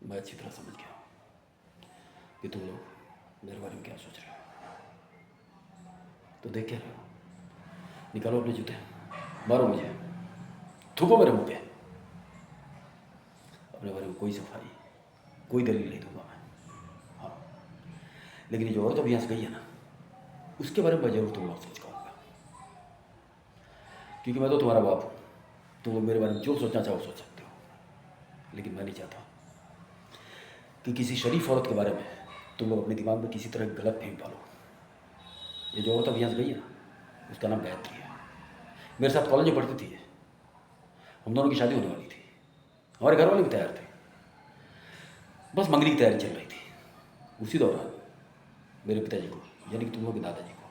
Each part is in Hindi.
मैं अच्छी तरह समझ गया कि तुम लोग मेरे बारे में क्या सोच रहे हो। तो देख क्या रहे हो, निकालो अपने जूते, मारो मुझे, थूको मेरे मुंह पे। अपने बारे में कोई सफाई, कोई दलील नहीं दूंगा मैं। हाँ, लेकिन ये जो औरत अभी यहाँ से गई है ना, उसके बारे में मैं जरूर तुम लोग सोच पाऊंगा, क्योंकि मैं तो तुम्हारा बाप हूँ। तुम लोग मेरे बारे में जो सोचना चाहो सोच सकते हो, लेकिन मैं नहीं चाहता कि किसी शरीफ औरत के बारे में तुम लोग अपने दिमाग में किसी तरह गलत फहमी पालो। ये जो औरत अभी यहाँ से गई है ना, उसका नाम गायत्री है। मेरे साथ कॉलेज में पढ़ती थी ये। हम दोनों की शादी होने वाली थी, हमारे घर वाले भी तैयार थे, बस मंगनी की तैयारी चल रही थी। उसी दौरान मेरे पिताजी को, यानी कि तुम लोग के दादाजी को,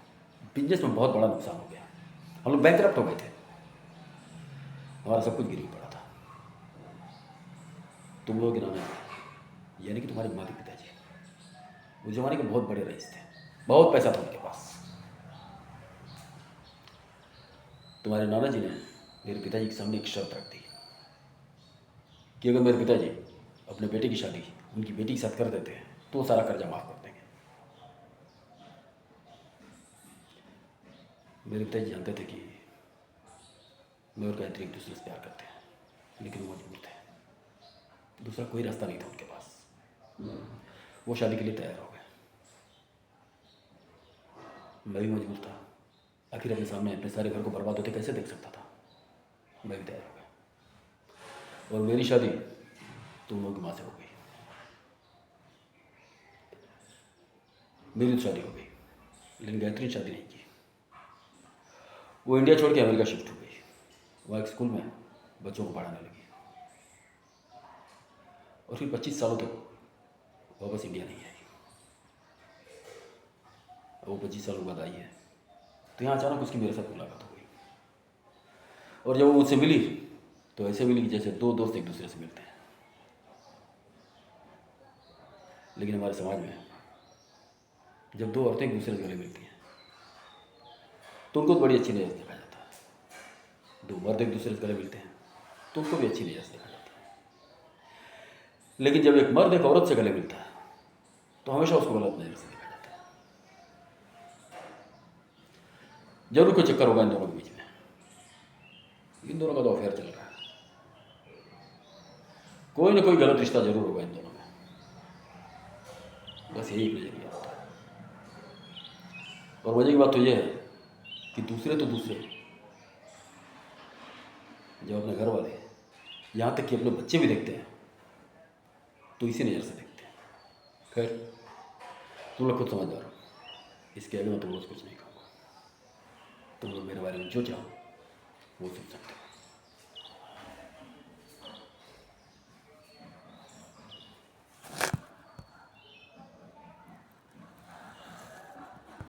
बिजनेस में बहुत बड़ा नुकसान हो गया। हम लोग बैंकरप्ट हो गए थे, हमारा सब कुछ गिरवी पड़ा था। तुम लोगों के नाम है, यानी कि तुम्हारे माता पिताजी उस जमाने के बहुत बड़े रईस थे, बहुत पैसा था उनके पास। तुम्हारे नाना जी ने मेरे पिताजी के सामने एक शर्त रख दी कि अगर मेरे पिताजी अपने बेटे की शादी उनकी बेटी के साथ कर देते हैं तो वो सारा कर्जा माफ कर देंगे। मेरे पिताजी जानते थे कि मैं और गायत्री एक दूसरे से प्यार करते हैं, लेकिन वो मजबूर थे, दूसरा कोई रास्ता नहीं था उनके पास। वो शादी के लिए तैयार हो गए, मैं भी मजबूर था। आखिर अपने सामने अपने सारे घर को बर्बाद होते कैसे देख सकता था। मैं भी तैयार हो गया और मेरी शादी तुम लोगों की माँ से हो गई। मेरी तो शादी हो गई, लेकिन गायत्री ने शादी नहीं की। वो इंडिया छोड़ के अमेरिका शिफ्ट हो गई, वहाँ एक स्कूल में बच्चों को पढ़ाने लगी, और फिर 25 सालों तक वापस इंडिया नहीं आई। वो 25 सालों बाद आई है, तो यहाँ अचानक उसकी मेरे साथ मुलाकात हो गई। और जब वो मुझसे मिली तो ऐसे मिली कि जैसे दो दोस्त एक दूसरे से मिलते हैं। लेकिन हमारे समाज में जब दो औरतें एक दूसरे से गले मिलती हैं तो उनको बड़ी अच्छी नज़र से देखा जाता है। दो मर्द एक दूसरे से गले मिलते हैं तो उसको भी अच्छी नज़र से देखा जाता है। लेकिन जब एक मर्द एक औरत से गले मिलता है तो हमेशा उसको गलत नज़र से देखा जाता है। जरूर कोई चक्कर होगा इन दोनों के बीच में, इन दोनों का तो अफेयर चल रहा है, कोई ना कोई गलत रिश्ता जरूर होगा इन दोनों में। बस यही एक नजरिया होता है। और मजे की बात तो यह है कि दूसरे तो दूसरे, जब अपने घर वाले, यहाँ तक कि अपने बच्चे भी देखते हैं तो इसी नज़र से देखते हैं। खैर, तुम लोग खुद समझदार हो, इसके आगे मैं तुम लोग कुछ नहीं कहूँगा। तुम लोग मेरे बारे में जो चाहो वो सोच सकते हो।